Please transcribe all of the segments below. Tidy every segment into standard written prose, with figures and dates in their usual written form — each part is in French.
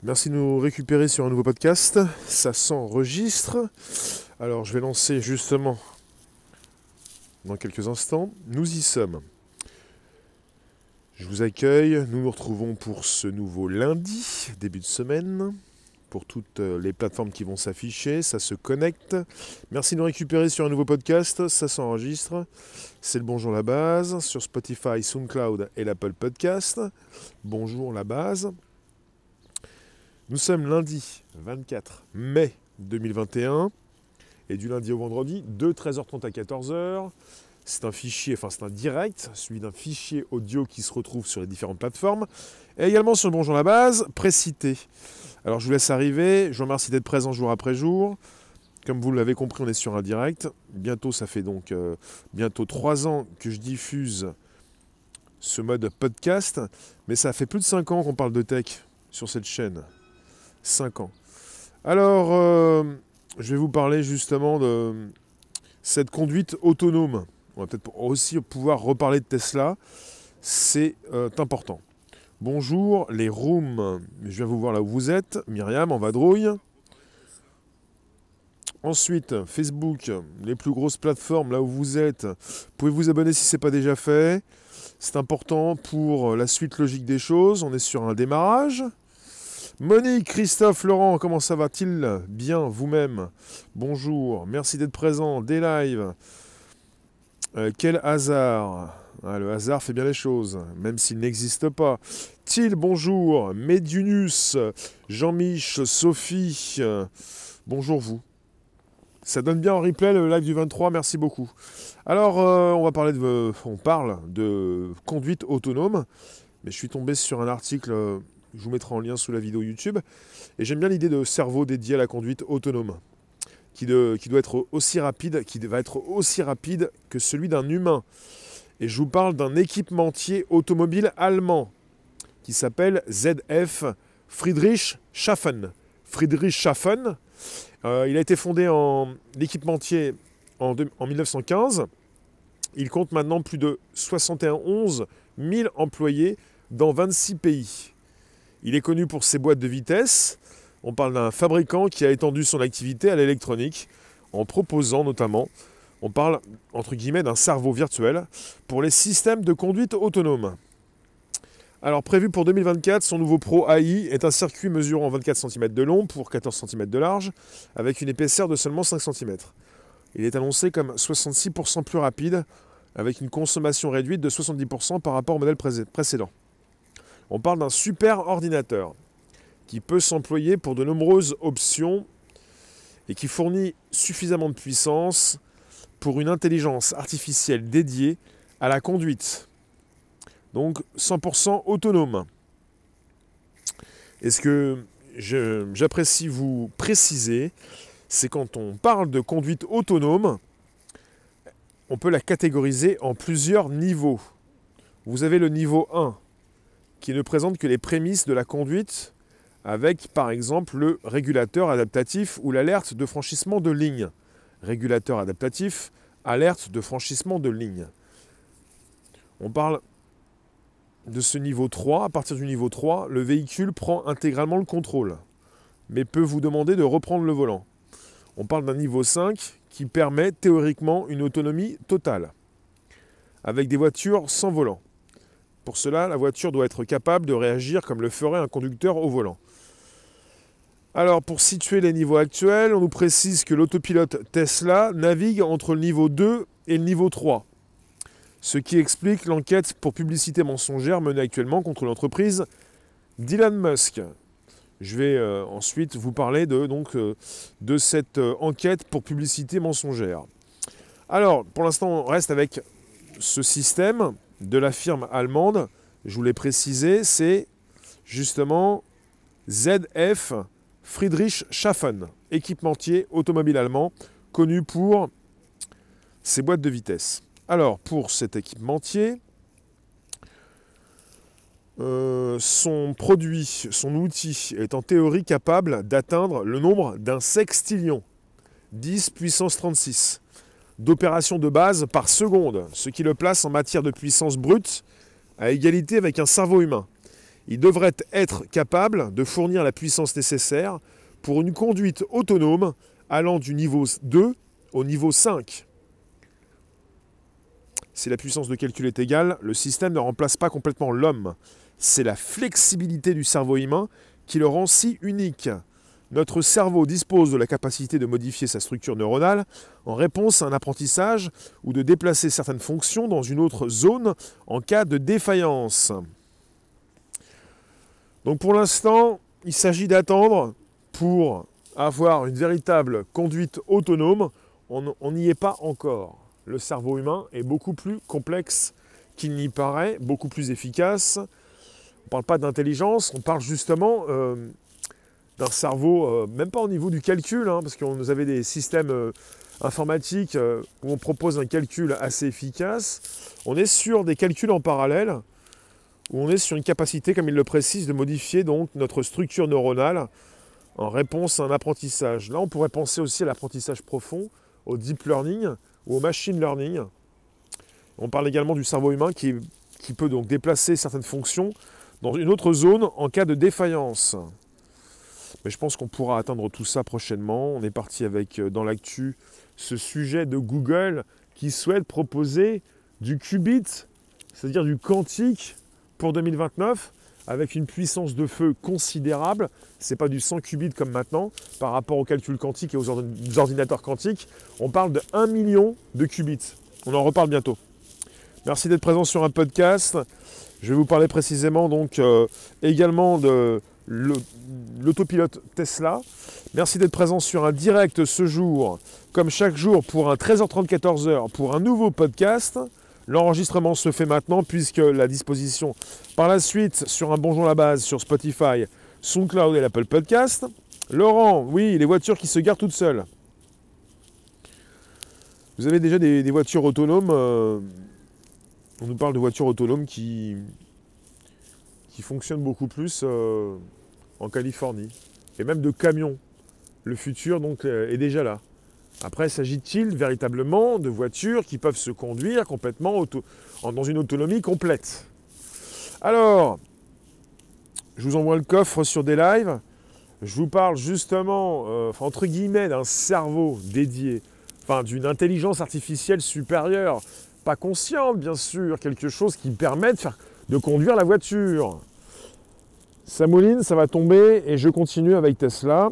Merci de nous récupérer sur un nouveau podcast. Ça s'enregistre. Alors, je vais lancer justement dans quelques instants. Nous y sommes. Je vous accueille. Nous nous retrouvons pour ce nouveau lundi, début de semaine. Pour toutes les plateformes qui vont s'afficher, ça se connecte. Merci de nous récupérer sur un nouveau podcast. Ça s'enregistre. C'est le Bonjour la base sur Spotify, SoundCloud et l'Apple Podcast. Bonjour la base. Nous sommes lundi 24 mai 2021 et du lundi au vendredi de 13h30 à 14h. C'est un fichier, c'est un direct, suivi d'un fichier audio qui se retrouve sur les différentes plateformes et également sur le Bonjour la base, précité. Alors je vous laisse arriver, je vous remercie d'être présent jour après jour. Comme vous l'avez compris, on est sur un direct. Bientôt, ça fait donc bientôt 3 ans que je diffuse ce mode podcast, mais ça fait plus de 5 ans qu'on parle de tech sur cette chaîne. 5 ans. Alors, je vais vous parler justement de cette conduite autonome. On va peut-être aussi pouvoir reparler de Tesla. C'est important. Bonjour les rooms. Je viens vous voir là où vous êtes. Myriam en vadrouille. Ensuite, Facebook, les plus grosses plateformes là où vous êtes. Pouvez vous abonner si ce n'est pas déjà fait. C'est important pour la suite logique des choses. On est sur un démarrage. Monique, Christophe, Laurent, comment ça va-t-il? Bien, vous-même. Bonjour, merci d'être présent, des lives. Quel hasard. Le hasard fait bien les choses, même s'il n'existe pas. Thiel, bonjour. Medunus, Jean-Mich, Sophie, bonjour vous. Ça donne bien en replay le live du 23, merci beaucoup. Alors, on parle de conduite autonome, mais je suis tombé sur un article... Je vous mettrai en lien sous la vidéo YouTube. Et j'aime bien l'idée de cerveau dédié à la conduite autonome, qui doit être aussi rapide, qui va être aussi rapide que celui d'un humain. Et je vous parle d'un équipementier automobile allemand qui s'appelle ZF Friedrichshafen. Friedrichshafen. Il a été fondé l'équipementier en 1915. Il compte maintenant plus de 71 000 employés dans 26 pays. Il est connu pour ses boîtes de vitesse. On parle d'un fabricant qui a étendu son activité à l'électronique en proposant notamment, on parle entre guillemets d'un cerveau virtuel pour les systèmes de conduite autonome. Alors prévu pour 2024, son nouveau Pro AI est un circuit mesurant 24 cm de long pour 14 cm de large avec une épaisseur de seulement 5 cm. Il est annoncé comme 66% plus rapide avec une consommation réduite de 70% par rapport au modèle précédent. On parle d'un super ordinateur qui peut s'employer pour de nombreuses options et qui fournit suffisamment de puissance pour une intelligence artificielle dédiée à la conduite. Donc 100% autonome. Et ce que j'apprécie vous préciser, c'est quand on parle de conduite autonome, on peut la catégoriser en plusieurs niveaux. Vous avez le niveau 1. Qui ne présente que les prémices de la conduite avec, par exemple, le régulateur adaptatif ou l'alerte de franchissement de ligne. Régulateur adaptatif, alerte de franchissement de ligne. On parle de ce niveau 3. À partir du niveau 3, le véhicule prend intégralement le contrôle, mais peut vous demander de reprendre le volant. On parle d'un niveau 5 qui permet théoriquement une autonomie totale, avec des voitures sans volant. Pour cela, la voiture doit être capable de réagir comme le ferait un conducteur au volant. Alors, pour situer les niveaux actuels, on nous précise que l'autopilote Tesla navigue entre le niveau 2 et le niveau 3. Ce qui explique l'enquête pour publicité mensongère menée actuellement contre l'entreprise d'Elon Musk. Je vais ensuite vous parler de cette enquête pour publicité mensongère. Alors, pour l'instant, on reste avec ce système de la firme allemande, je vous l'ai précisé, c'est justement ZF Friedrichshafen, équipementier automobile allemand, connu pour ses boîtes de vitesse. Alors, pour cet équipementier, son produit, son outil est en théorie capable d'atteindre le nombre d'un sextillion, 10 puissance 36. D'opérations de base par seconde, ce qui le place en matière de puissance brute à égalité avec un cerveau humain. il devrait être capable de fournir la puissance nécessaire pour une conduite autonome allant du niveau 2 au niveau 5. Si la puissance de calcul est égale, le système ne remplace pas complètement l'homme. C'est la flexibilité du cerveau humain qui le rend si unique. Notre cerveau dispose de la capacité de modifier sa structure neuronale en réponse à un apprentissage ou de déplacer certaines fonctions dans une autre zone en cas de défaillance. Donc pour l'instant, il s'agit d'attendre pour avoir une véritable conduite autonome. On n'y est pas encore. Le cerveau humain est beaucoup plus complexe qu'il n'y paraît, beaucoup plus efficace. On ne parle pas d'intelligence, on parle justement d'un cerveau, même pas au niveau du calcul, parce qu'on nous avait des systèmes informatiques où on propose un calcul assez efficace. On est sur des calculs en parallèle, où on est sur une capacité, comme il le précise, de modifier donc notre structure neuronale en réponse à un apprentissage. Là, on pourrait penser aussi à l'apprentissage profond, au deep learning ou au machine learning. On parle également du cerveau humain qui peut donc déplacer certaines fonctions dans une autre zone en cas de défaillance. Mais je pense qu'on pourra atteindre tout ça prochainement. On est parti avec, dans l'actu, ce sujet de Google qui souhaite proposer du qubit, c'est-à-dire du quantique, pour 2029, avec une puissance de feu considérable. Ce n'est pas du 100 qubits comme maintenant, par rapport au calcul quantique et aux ordinateurs quantiques. On parle de 1 million de qubits. On en reparle bientôt. Merci d'être présent sur un podcast. Je vais vous parler précisément donc également de l'autopilote Tesla. Merci d'être présent sur un direct ce jour, comme chaque jour pour un 13h30, 14h, pour un nouveau podcast. L'enregistrement se fait maintenant puisque la disposition par la suite sur un Bonjour la base sur Spotify, SoundCloud et l'Apple Podcast. Laurent, oui, les voitures qui se garent toutes seules. Vous avez déjà des voitures autonomes. On nous parle de voitures autonomes qui fonctionnent beaucoup plus en Californie. Et même de camions. Le futur donc est déjà là. Après, s'agit-il véritablement de voitures qui peuvent se conduire complètement dans une autonomie complète? Alors, je vous envoie le coffre sur des lives. Je vous parle justement, entre guillemets, d'un cerveau dédié, d'une intelligence artificielle supérieure, pas consciente bien sûr, quelque chose qui permet de conduire la voiture. Ça mouline, ça va tomber et je continue avec Tesla.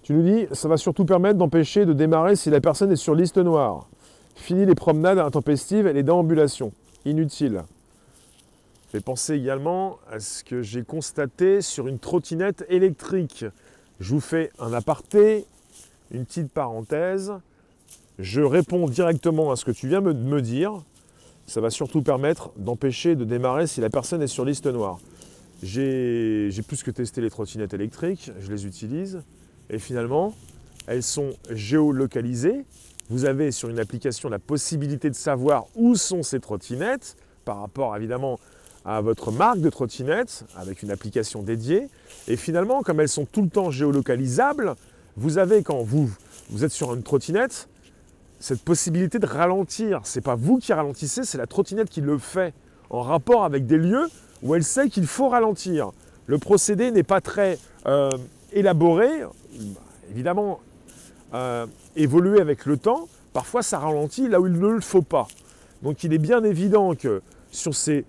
Tu nous dis, ça va surtout permettre d'empêcher de démarrer si la personne est sur liste noire. Fini les promenades intempestives et les déambulations. Inutile. Je vais penser également à ce que j'ai constaté sur une trottinette électrique. Je vous fais un aparté, une petite parenthèse. Je réponds directement à ce que tu viens de me dire. Ça va surtout permettre d'empêcher de démarrer si la personne est sur liste noire. J'ai plus que testé les trottinettes électriques, je les utilise. Et finalement, elles sont géolocalisées. Vous avez sur une application la possibilité de savoir où sont ces trottinettes par rapport évidemment à votre marque de trottinette avec une application dédiée. Et finalement, comme elles sont tout le temps géolocalisables, vous avez quand vous êtes sur une trottinette, cette possibilité de ralentir. Ce n'est pas vous qui ralentissez, c'est la trottinette qui le fait en rapport avec des lieux où elle sait qu'il faut ralentir. Le procédé n'est pas très élaboré, évidemment évolué avec le temps, parfois ça ralentit là où il ne le faut pas. Donc il est bien évident que sur ces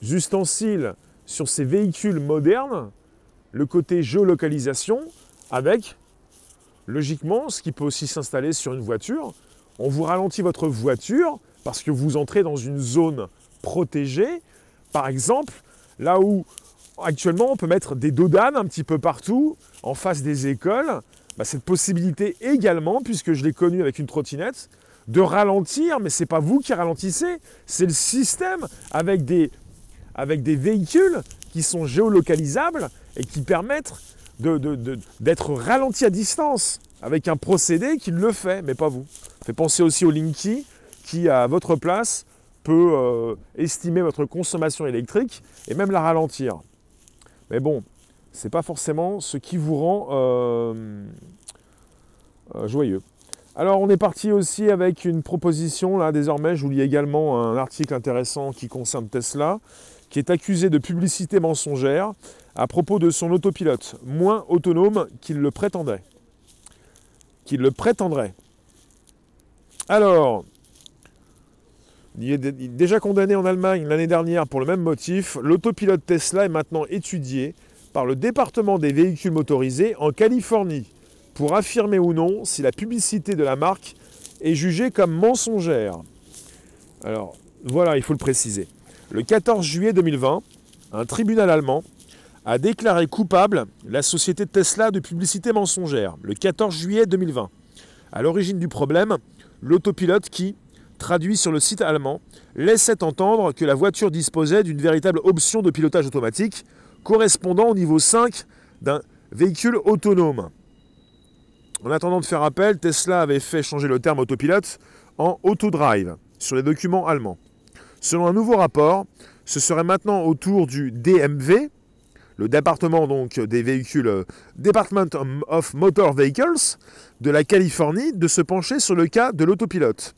ustensiles, sur ces véhicules modernes, le côté géolocalisation avec, logiquement, ce qui peut aussi s'installer sur une voiture, on vous ralentit votre voiture parce que vous entrez dans une zone protégée, par exemple, là où actuellement, on peut mettre des dodanes un petit peu partout, en face des écoles. Cette possibilité également, puisque je l'ai connu avec une trottinette, de ralentir, mais ce n'est pas vous qui ralentissez, c'est le système avec des véhicules qui sont géolocalisables et qui permettent d'être ralentis à distance, avec un procédé qui le fait, mais pas vous. Ça fait penser aussi au Linky, qui, à votre place, peut estimer votre consommation électrique et même la ralentir. Mais bon, ce n'est pas forcément ce qui vous rend joyeux. Alors on est parti aussi avec une proposition, là désormais je vous lis également un article intéressant qui concerne Tesla, qui est accusé de publicité mensongère à propos de son autopilote, moins autonome qu'il le prétendait. Alors, il est déjà condamné en Allemagne l'année dernière pour le même motif, l'autopilote Tesla est maintenant étudié par le département des véhicules motorisés en Californie, pour affirmer ou non si la publicité de la marque est jugée comme mensongère. Alors, voilà, il faut le préciser. Le 14 juillet 2020, un tribunal allemand a déclaré coupable la société Tesla de publicité mensongère. Le 14 juillet 2020. À l'origine du problème, l'autopilote qui, traduit sur le site allemand, laissait entendre que la voiture disposait d'une véritable option de pilotage automatique correspondant au niveau 5 d'un véhicule autonome. En attendant de faire appel, Tesla avait fait changer le terme autopilote en autodrive sur les documents allemands. Selon un nouveau rapport, ce serait maintenant au tour du DMV, le département donc des véhicules, Department of Motor Vehicles de la Californie, de se pencher sur le cas de l'autopilote.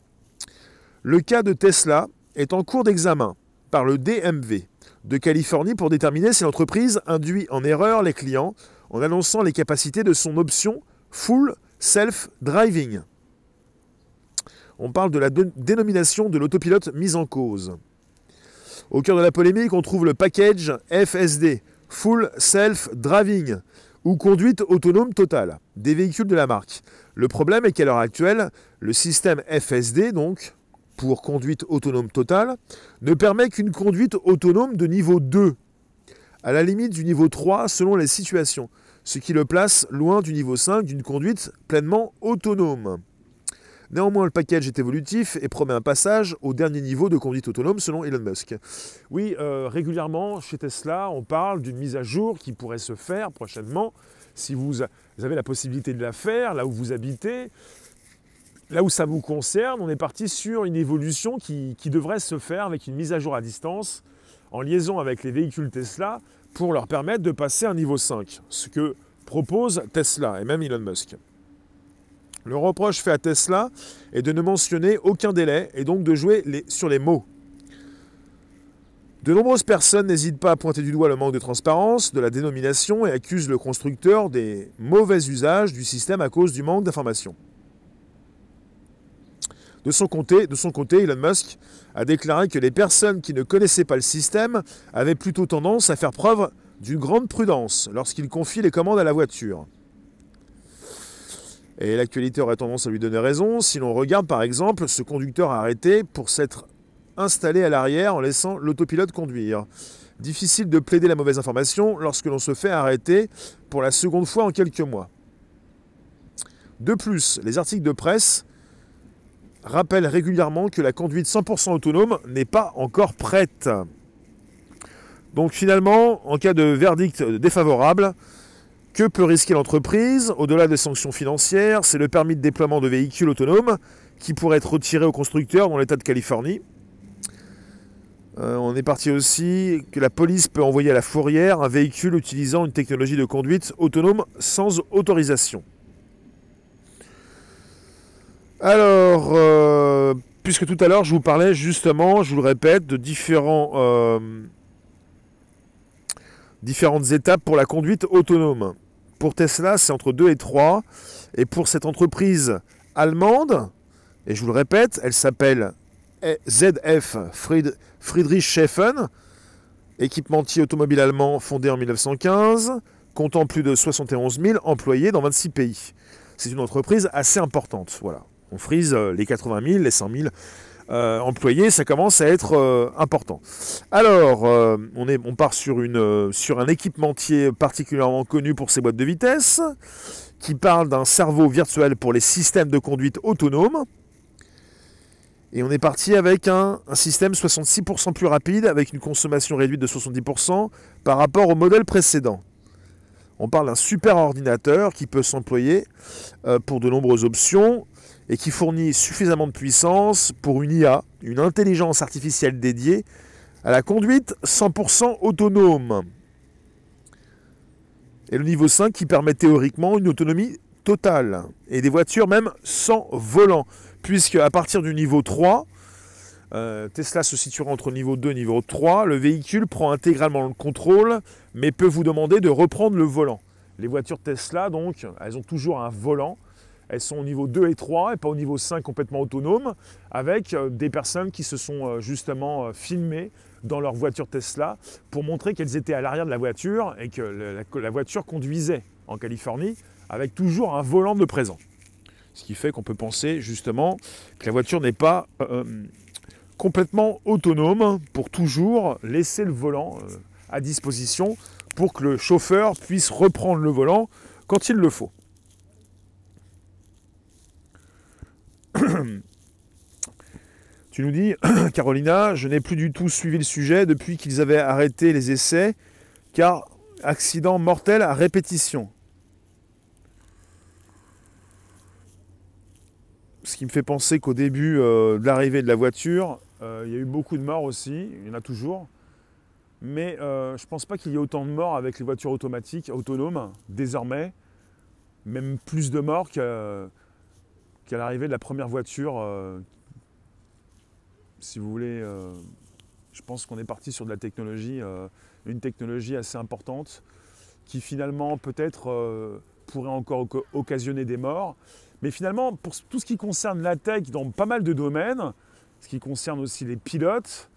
Le cas de Tesla est en cours d'examen par le DMV de Californie pour déterminer si l'entreprise induit en erreur les clients en annonçant les capacités de son option Full Self-Driving. On parle de la dénomination de l'autopilote mise en cause. Au cœur de la polémique, on trouve le package FSD, Full Self-Driving, ou conduite autonome totale, des véhicules de la marque. Le problème est qu'à l'heure actuelle, le système FSD, donc, pour conduite autonome totale, ne permet qu'une conduite autonome de niveau 2, à la limite du niveau 3 selon les situations, ce qui le place loin du niveau 5 d'une conduite pleinement autonome. Néanmoins, le package est évolutif et promet un passage au dernier niveau de conduite autonome selon Elon Musk. Oui, régulièrement, chez Tesla, on parle d'une mise à jour qui pourrait se faire prochainement, si vous avez la possibilité de la faire, là où vous habitez, là où ça vous concerne. On est parti sur une évolution qui devrait se faire avec une mise à jour à distance, en liaison avec les véhicules Tesla, pour leur permettre de passer à un niveau 5, ce que propose Tesla et même Elon Musk. Le reproche fait à Tesla est de ne mentionner aucun délai et donc de jouer sur les mots. De nombreuses personnes n'hésitent pas à pointer du doigt le manque de transparence de la dénomination et accusent le constructeur des mauvais usages du système à cause du manque d'informations. De son côté, Elon Musk a déclaré que les personnes qui ne connaissaient pas le système avaient plutôt tendance à faire preuve d'une grande prudence lorsqu'il confie les commandes à la voiture. Et l'actualité aurait tendance à lui donner raison si l'on regarde par exemple ce conducteur arrêté pour s'être installé à l'arrière en laissant l'autopilote conduire. Difficile de plaider la mauvaise information lorsque l'on se fait arrêter pour la seconde fois en quelques mois. De plus, les articles de presse rappelle régulièrement que la conduite 100% autonome n'est pas encore prête. Donc finalement, en cas de verdict défavorable, que peut risquer l'entreprise? Au-delà des sanctions financières, c'est le permis de déploiement de véhicules autonomes qui pourrait être retiré au constructeur dans l'État de Californie. On est parti aussi que la police peut envoyer à la fourrière un véhicule utilisant une technologie de conduite autonome sans autorisation. Alors, puisque tout à l'heure je vous parlais justement, je vous le répète, de différentes étapes pour la conduite autonome. Pour Tesla, c'est entre 2 et 3. Et pour cette entreprise allemande, et je vous le répète, elle s'appelle ZF Friedrichshafen, équipementier automobile allemand fondé en 1915, comptant plus de 71 000 employés dans 26 pays. C'est une entreprise assez importante, voilà. On frise les 80 000, les 100 000 employés, ça commence à être important. Alors, on part sur un équipementier particulièrement connu pour ses boîtes de vitesse, qui parle d'un cerveau virtuel pour les systèmes de conduite autonome. Et on est parti avec un système 66% plus rapide, avec une consommation réduite de 70% par rapport au modèle précédent. On parle d'un super ordinateur qui peut s'employer pour de nombreuses options, et qui fournit suffisamment de puissance pour une IA, une intelligence artificielle dédiée à la conduite 100% autonome. Et le niveau 5 qui permet théoriquement une autonomie totale, et des voitures même sans volant, puisque à partir du niveau 3, Tesla se situera entre niveau 2 et niveau 3, le véhicule prend intégralement le contrôle, mais peut vous demander de reprendre le volant. Les voitures Tesla, donc, elles ont toujours un volant. Elles sont au niveau 2 et 3 et pas au niveau 5 complètement autonome, avec des personnes qui se sont justement filmées dans leur voiture Tesla pour montrer qu'elles étaient à l'arrière de la voiture et que la voiture conduisait en Californie avec toujours un volant de présent. Ce qui fait qu'on peut penser justement que la voiture n'est pas complètement autonome pour toujours laisser le volant à disposition pour que le chauffeur puisse reprendre le volant quand il le faut. Tu nous dis, Carolina, je n'ai plus du tout suivi le sujet depuis qu'ils avaient arrêté les essais, car accident mortel à répétition. Ce qui me fait penser qu'au début de l'arrivée de la voiture, il y a eu beaucoup de morts aussi, il y en a toujours. Mais je ne pense pas qu'il y ait autant de morts avec les voitures automatiques, autonomes, désormais. Même plus de morts qu'à l'arrivée de la première voiture. Si vous voulez, je pense qu'on est parti sur de la technologie, une technologie assez importante, qui finalement peut-être pourrait encore occasionner des morts. Mais finalement, pour tout ce qui concerne la tech dans pas mal de domaines, ce qui concerne aussi les pilotes,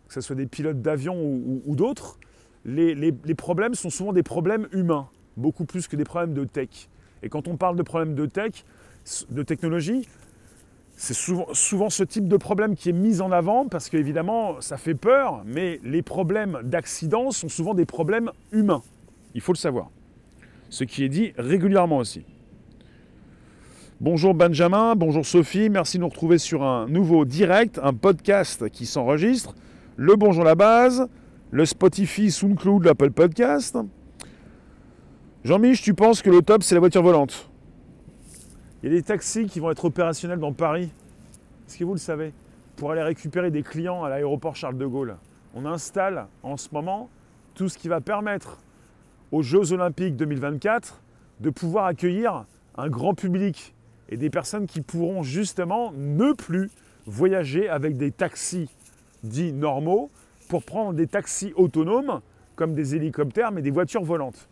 que ce soit des pilotes d'avion ou d'autres, les problèmes sont souvent des problèmes humains, beaucoup plus que des problèmes de tech. Et quand on parle de problèmes de tech, de technologie, c'est souvent ce type de problème qui est mis en avant parce qu'évidemment, ça fait peur, mais les problèmes d'accident sont souvent des problèmes humains. Il faut le savoir. Ce qui est dit régulièrement aussi. Bonjour Benjamin, bonjour Sophie, merci de nous retrouver sur un nouveau direct, un podcast qui s'enregistre. Le Bonjour la base, le Spotify, SoundCloud, l'Apple Podcast. Jean-Mich, tu penses que le top, c'est la voiture volante? Il y a des taxis qui vont être opérationnels dans Paris. Est-ce que vous le savez? Pour aller récupérer des clients à l'aéroport Charles de Gaulle. On installe en ce moment tout ce qui va permettre aux Jeux Olympiques 2024 de pouvoir accueillir un grand public et des personnes qui pourront justement ne plus voyager avec des taxis dits normaux pour prendre des taxis autonomes comme des hélicoptères mais des voitures volantes.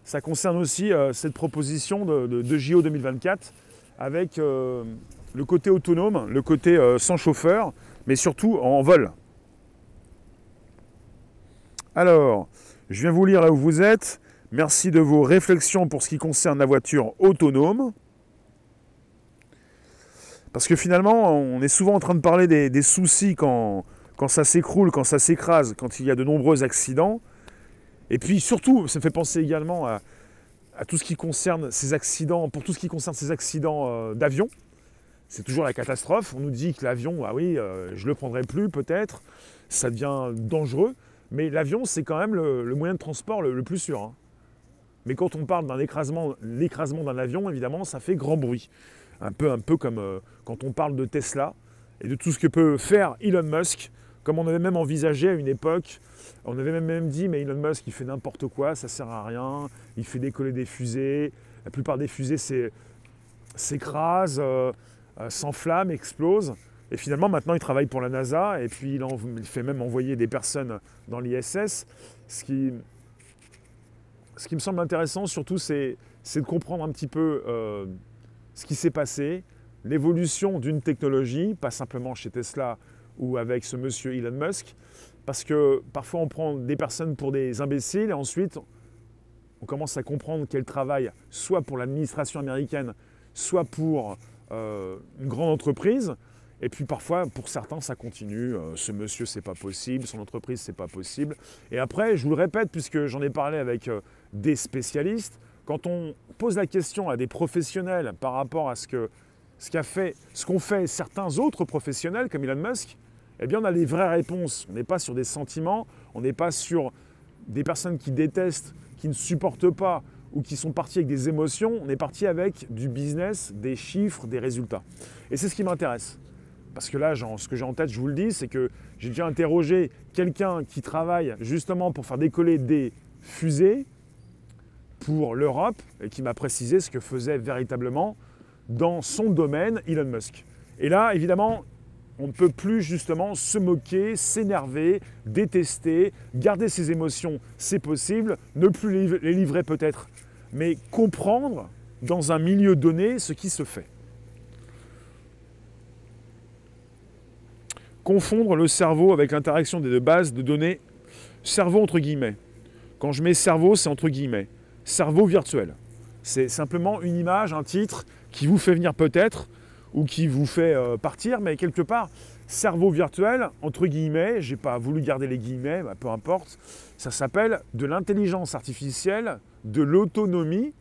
Ça concerne aussi cette proposition de JO 2024 avec le côté autonome, le côté sans chauffeur, mais surtout en vol. Alors, je viens vous lire là où vous êtes. Merci de vos réflexions pour ce qui concerne la voiture autonome. Parce que finalement, on est souvent en train de parler des soucis quand ça s'écroule, quand ça s'écrase, quand il y a de nombreux accidents. Et puis surtout, ça me fait penser également à tout ce qui concerne ces accidents, pour tout ce qui concerne ces accidents d'avion. C'est toujours la catastrophe. On nous dit que l'avion, ah oui, je ne le prendrai plus peut-être, ça devient dangereux. Mais l'avion, c'est quand même le moyen de transport le plus sûr. Hein. Mais quand on parle d'un écrasement, l'écrasement d'un avion, évidemment, ça fait grand bruit. Un peu comme quand on parle de Tesla et de tout ce que peut faire Elon Musk, comme on avait même envisagé à une époque. On avait même dit, mais Elon Musk, il fait n'importe quoi, ça sert à rien, il fait décoller des fusées, la plupart des fusées s'écrasent, s'enflamment, explosent. Et finalement, maintenant, il travaille pour la NASA, et puis il fait même envoyer des personnes dans l'ISS. Ce qui me semble intéressant, surtout, c'est de comprendre un petit peu ce qui s'est passé, l'évolution d'une technologie, pas simplement chez Tesla ou avec ce monsieur Elon Musk, parce que parfois on prend des personnes pour des imbéciles et ensuite on commence à comprendre qu'elles travaillent soit pour l'administration américaine, soit pour une grande entreprise. Et puis parfois, pour certains, ça continue. Ce monsieur, c'est pas possible. Son entreprise, c'est pas possible. Et après, je vous le répète, puisque j'en ai parlé avec des spécialistes, quand on pose la question à des professionnels par rapport à ce qu'ont fait certains autres professionnels, comme Elon Musk, eh bien, on a les vraies réponses. On n'est pas sur des sentiments, on n'est pas sur des personnes qui détestent, qui ne supportent pas ou qui sont parties avec des émotions. On est parti avec du business, des chiffres, des résultats. Et c'est ce qui m'intéresse. Parce que là, ce que j'ai en tête, je vous le dis, c'est que j'ai déjà interrogé quelqu'un qui travaille justement pour faire décoller des fusées pour l'Europe et qui m'a précisé ce que faisait véritablement dans son domaine Elon Musk. Et là, évidemment, on ne peut plus justement se moquer, s'énerver, détester, garder ses émotions, c'est possible, ne plus les livrer peut-être, mais comprendre dans un milieu donné ce qui se fait. Confondre le cerveau avec l'interaction des deux bases de données, cerveau entre guillemets. Quand je mets cerveau, c'est entre guillemets. Cerveau virtuel. C'est simplement une image, un titre qui vous fait venir peut-être ou qui vous fait partir, mais quelque part, cerveau virtuel, entre guillemets, j'ai pas voulu garder les guillemets, bah, peu importe, ça s'appelle de l'intelligence artificielle, de l'autonomie,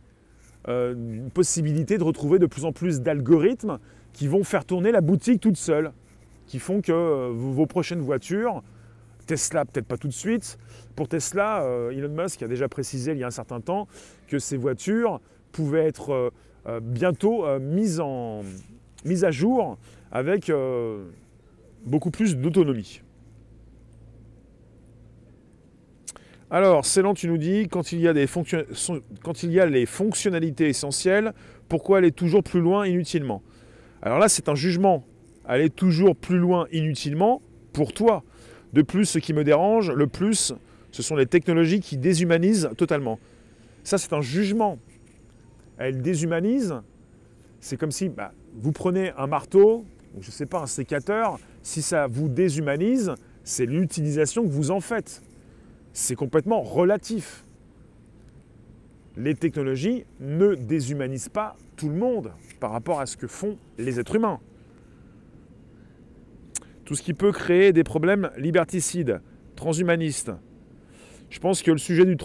une possibilité de retrouver de plus en plus d'algorithmes qui vont faire tourner la boutique toute seule, qui font que vos prochaines voitures, Tesla peut-être pas tout de suite, pour Tesla, Elon Musk a déjà précisé il y a un certain temps que ces voitures pouvaient être bientôt mises à jour avec beaucoup plus d'autonomie. Alors, Célan, tu nous dis, quand il y a les fonctionnalités essentielles, pourquoi aller toujours plus loin inutilement? Alors là, c'est un jugement. Aller toujours plus loin inutilement, pour toi. De plus, ce qui me dérange le plus, ce sont les technologies qui déshumanisent totalement. Ça, c'est un jugement. Elles déshumanisent. C'est comme si vous prenez un marteau, ou je ne sais pas, un sécateur, si ça vous déshumanise, c'est l'utilisation que vous en faites. C'est complètement relatif. Les technologies ne déshumanisent pas tout le monde par rapport à ce que font les êtres humains. Tout ce qui peut créer des problèmes liberticides, transhumanistes. Je pense que le sujet du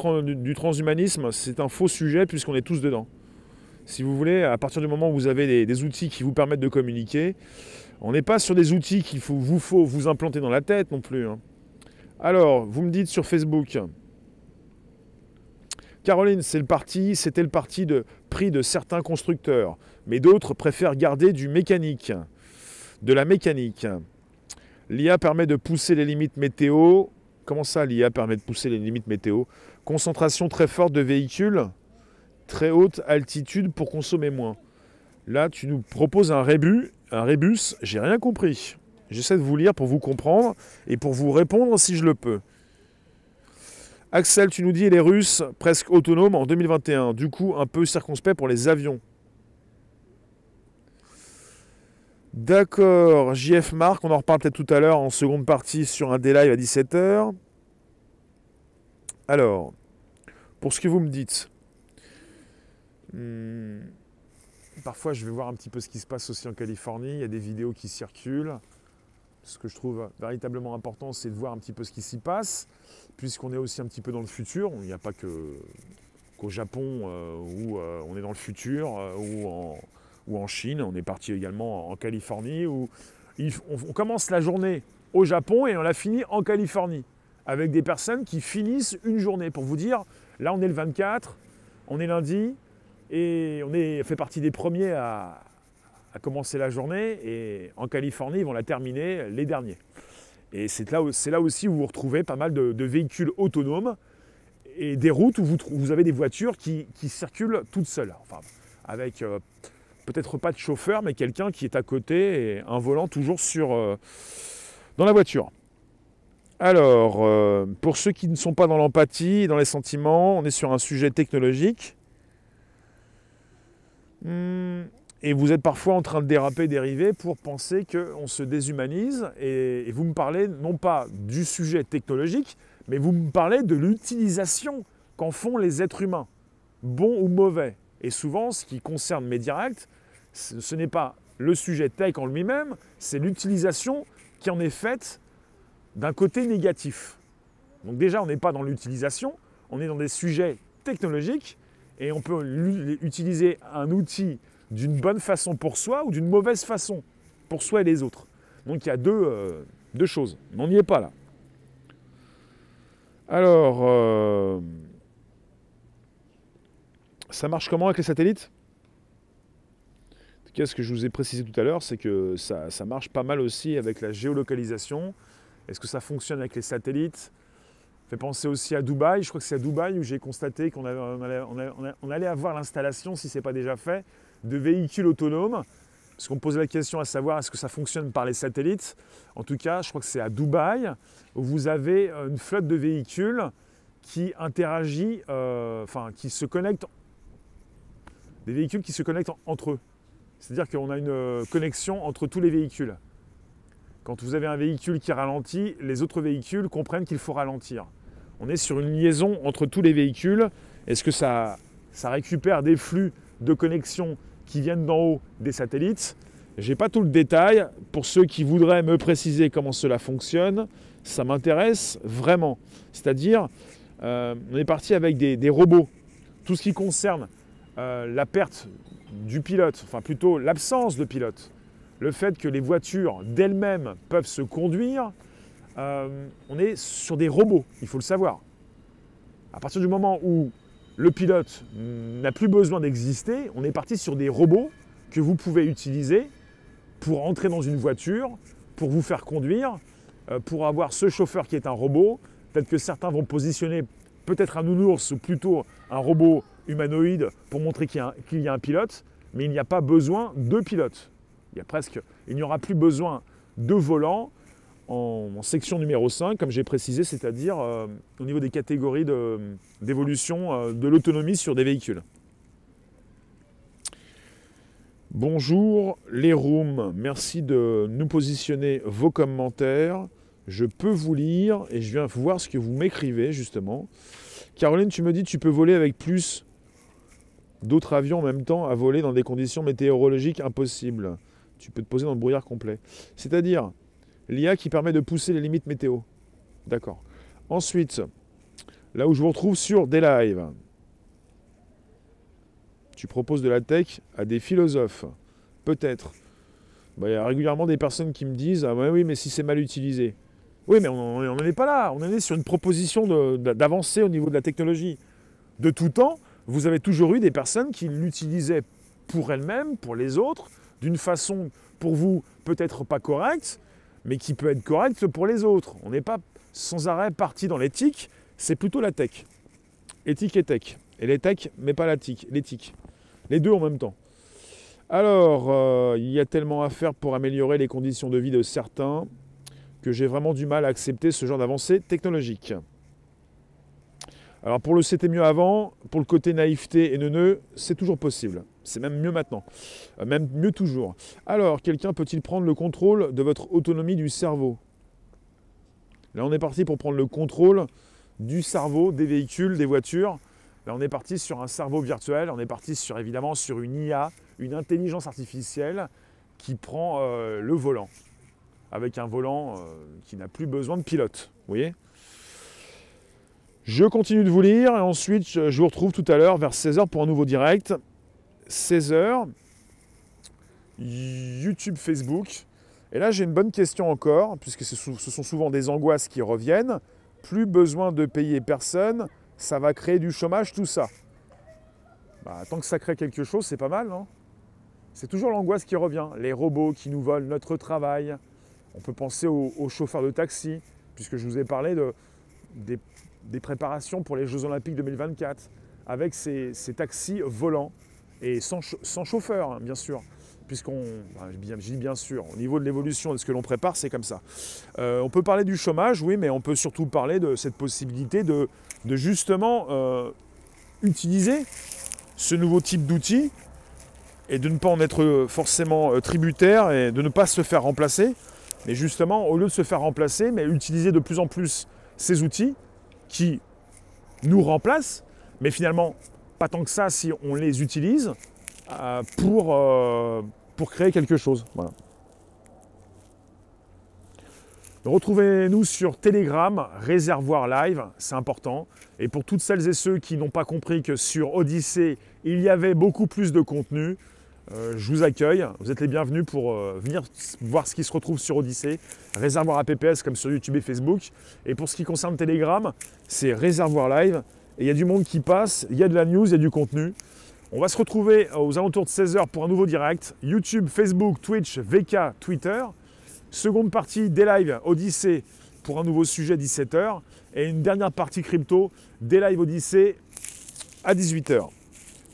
transhumanisme, c'est un faux sujet puisqu'on est tous dedans. Si vous voulez, à partir du moment où vous avez des outils qui vous permettent de communiquer, on n'est pas sur des outils qu'il faut vous implanter dans la tête non plus. Hein. Alors, vous me dites sur Facebook, Caroline, c'était le parti pris de certains constructeurs, mais d'autres préfèrent garder de la mécanique. L'IA permet de pousser les limites météo. Comment ça, l'IA permet de pousser les limites météo? Concentration très forte de véhicules, très haute altitude pour consommer moins. Là, tu nous proposes un rébus, j'ai rien compris. J'essaie de vous lire pour vous comprendre et pour vous répondre si je le peux. Axel, tu nous dis les Russes presque autonomes en 2021. Du coup, un peu circonspect pour les avions. D'accord, JF Marc, on en reparle peut-être tout à l'heure en seconde partie sur un D-Live à 17h. Alors, pour ce que vous me dites, parfois je vais voir un petit peu ce qui se passe aussi en Californie, il y a des vidéos qui circulent. Ce que je trouve véritablement important, c'est de voir un petit peu ce qui s'y passe, puisqu'on est aussi un petit peu dans le futur. Il n'y a pas qu'au Japon où on est dans le futur, ou en Chine, on est parti également en Californie, où on commence la journée au Japon et on la finit en Californie, avec des personnes qui finissent une journée. Pour vous dire, là on est le 24, on est lundi, et on fait partie des premiers à commencer la journée, et en Californie, ils vont la terminer les derniers. Et c'est là aussi où vous retrouvez pas mal de véhicules autonomes, et des routes où vous avez des voitures qui circulent toutes seules. Enfin, avec peut-être pas de chauffeur, mais quelqu'un qui est à côté et un volant toujours dans la voiture. Alors, pour ceux qui ne sont pas dans l'empathie, dans les sentiments, on est sur un sujet technologique. Et vous êtes parfois en train de dériver pour penser qu'on se déshumanise. Et vous me parlez non pas du sujet technologique, mais vous me parlez de l'utilisation qu'en font les êtres humains, bons ou mauvais. Et souvent, ce qui concerne mes directs, ce n'est pas le sujet tech en lui-même, c'est l'utilisation qui en est faite d'un côté négatif. Donc déjà, on n'est pas dans l'utilisation, on est dans des sujets technologiques, et on peut utiliser un outil d'une bonne façon pour soi ou d'une mauvaise façon pour soi et les autres. Donc il y a deux choses. Mais on n'y est pas là. Alors, ça marche comment avec les satellites? En tout cas, ce que je vous ai précisé tout à l'heure, c'est que ça marche pas mal aussi avec la géolocalisation. Est-ce que ça fonctionne avec les satellites? Fait penser aussi à Dubaï. Je crois que c'est à Dubaï où j'ai constaté qu'on allait avoir l'installation, si ce n'est pas déjà fait, de véhicules autonomes. Parce qu'on me posait la question à savoir est-ce que ça fonctionne par les satellites. En tout cas, je crois que c'est à Dubaï où vous avez une flotte de véhicules qui interagit, qui se connectent, des véhicules qui se connectent entre eux. C'est-à-dire qu'on a une connexion entre tous les véhicules. Quand vous avez un véhicule qui ralentit, les autres véhicules comprennent qu'il faut ralentir. On est sur une liaison entre tous les véhicules. Est-ce que ça récupère des flux de connexion qui viennent d'en haut des satellites? Je n'ai pas tout le détail. Pour ceux qui voudraient me préciser comment cela fonctionne, ça m'intéresse vraiment. C'est-à-dire, on est parti avec des robots. Tout ce qui concerne la perte du pilote, enfin plutôt l'absence de pilote, le fait que les voitures d'elles-mêmes peuvent se conduire, on est sur des robots, il faut le savoir. À partir du moment où le pilote n'a plus besoin d'exister, on est parti sur des robots que vous pouvez utiliser pour entrer dans une voiture, pour vous faire conduire, pour avoir ce chauffeur qui est un robot. Peut-être que certains vont positionner peut-être un nounours ou plutôt un robot humanoïde pour montrer qu'il y a un pilote, mais il n'y a pas besoin de pilote. Il n'y aura plus besoin de volant en section numéro 5, comme j'ai précisé, c'est-à-dire au niveau des catégories d'évolution de l'autonomie sur des véhicules. Bonjour les rooms, merci de nous positionner vos commentaires. Je peux vous lire et je viens voir ce que vous m'écrivez justement. Caroline, tu me dis tu peux voler avec plus d'autres avions en même temps à voler dans des conditions météorologiques impossibles. Tu peux te poser dans le brouillard complet. C'est-à-dire l'IA qui permet de pousser les limites météo. D'accord. Ensuite, là où je vous retrouve sur des lives, tu proposes de la tech à des philosophes. Peut-être. Il y a régulièrement des personnes qui me disent « Ah oui, mais si c'est mal utilisé ». Oui, mais on n'en est pas là. On est sur une proposition d'avancée au niveau de la technologie. De tout temps, vous avez toujours eu des personnes qui l'utilisaient pour elles-mêmes, pour les autres, d'une façon pour vous peut-être pas correcte, mais qui peut être correcte pour les autres. On n'est pas sans arrêt parti dans l'éthique, c'est plutôt la tech. Éthique et tech. Et les tech, mais pas l'éthique. Les deux en même temps. Alors, il y a tellement à faire pour améliorer les conditions de vie de certains que j'ai vraiment du mal à accepter ce genre d'avancée technologique. Alors pour le c'était mieux avant, pour le côté naïveté et neuneux, c'est toujours possible. C'est même mieux maintenant. Même mieux toujours. Alors, quelqu'un peut-il prendre le contrôle de votre autonomie du cerveau? Là, on est parti pour prendre le contrôle du cerveau, des véhicules, des voitures. Là, on est parti sur un cerveau virtuel. On est parti évidemment sur une IA, une intelligence artificielle qui prend le volant. Avec un volant qui n'a plus besoin de pilote. Vous voyez ? Je continue de vous lire et ensuite je vous retrouve tout à l'heure vers 16h pour un nouveau direct. 16h, YouTube, Facebook. Et là, j'ai une bonne question encore, puisque ce sont souvent des angoisses qui reviennent. Plus besoin de payer personne, ça va créer du chômage, tout ça. Tant que ça crée quelque chose, c'est pas mal, non? C'est toujours l'angoisse qui revient. Les robots qui nous volent notre travail. On peut penser aux chauffeurs de taxi, puisque je vous ai parlé des préparations pour les Jeux Olympiques 2024, avec ces taxis volants. Et sans chauffeur, hein, bien sûr, je dis bien sûr, au niveau de l'évolution de ce que l'on prépare, c'est comme ça. On peut parler du chômage, oui, mais on peut surtout parler de cette possibilité de justement utiliser ce nouveau type d'outils et de ne pas en être forcément tributaire et de ne pas se faire remplacer, mais justement, au lieu de se faire remplacer, mais utiliser de plus en plus ces outils qui nous remplacent, mais finalement, pas tant que ça si on les utilise pour créer quelque chose. Voilà. Retrouvez-nous sur Telegram, Réservoir Live, c'est important. Et pour toutes celles et ceux qui n'ont pas compris que sur Odyssée, il y avait beaucoup plus de contenu, je vous accueille. Vous êtes les bienvenus pour venir voir ce qui se retrouve sur Odyssée. Réservoir APPS comme sur YouTube et Facebook. Et pour ce qui concerne Telegram, c'est Réservoir Live. Et il y a du monde qui passe, il y a de la news, il y a du contenu. On va se retrouver aux alentours de 16h pour un nouveau direct. YouTube, Facebook, Twitch, VK, Twitter. Seconde partie des lives Odyssée pour un nouveau sujet 17h. Et une dernière partie crypto, des live Odyssée à 18h.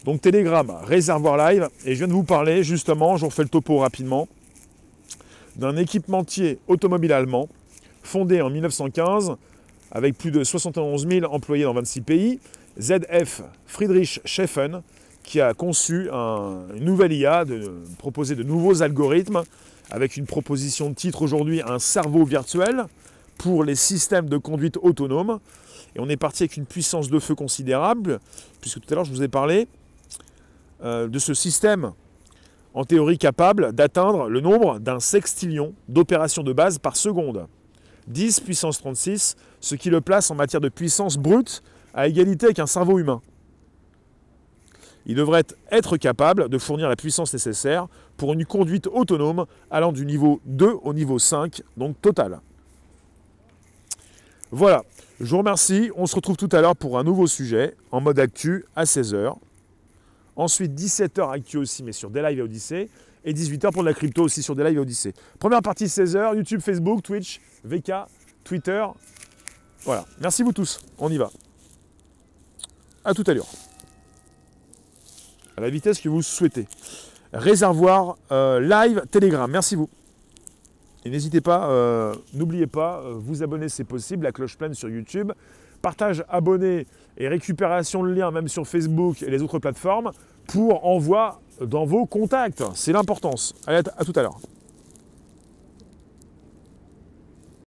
Donc Telegram, réservoir live. Et je viens de vous parler justement, je vous refais le topo rapidement, d'un équipementier automobile allemand, fondé en 1915, avec plus de 71 000 employés dans 26 pays, ZF Friedrich Schaffen, qui a conçu une nouvelle IA, proposer de nouveaux algorithmes, avec une proposition de titre aujourd'hui, un cerveau virtuel pour les systèmes de conduite autonome. Et on est parti avec une puissance de feu considérable, puisque tout à l'heure je vous ai parlé de ce système, en théorie capable d'atteindre le nombre d'un sextillion d'opérations de base par seconde. 10 puissance 36, ce qui le place en matière de puissance brute à égalité avec un cerveau humain. Il devrait être capable de fournir la puissance nécessaire pour une conduite autonome allant du niveau 2 au niveau 5, donc total. Voilà, je vous remercie. On se retrouve tout à l'heure pour un nouveau sujet en mode actu à 16h. Ensuite, 17h actu aussi, mais sur des lives et Odyssée. Et 18h pour de la crypto aussi sur des lives et Odyssée. Première partie 16h, YouTube, Facebook, Twitch, VK, Twitter. Voilà, merci vous tous. On y va. À tout à l'heure. À la vitesse que vous souhaitez. Réservoir live Telegram. Merci vous. Et n'hésitez pas, n'oubliez pas, vous abonner c'est possible, la cloche pleine sur YouTube. Partage, abonné et récupération de liens même sur Facebook et les autres plateformes pour envoi dans vos contacts. C'est l'importance. Allez, à tout à l'heure.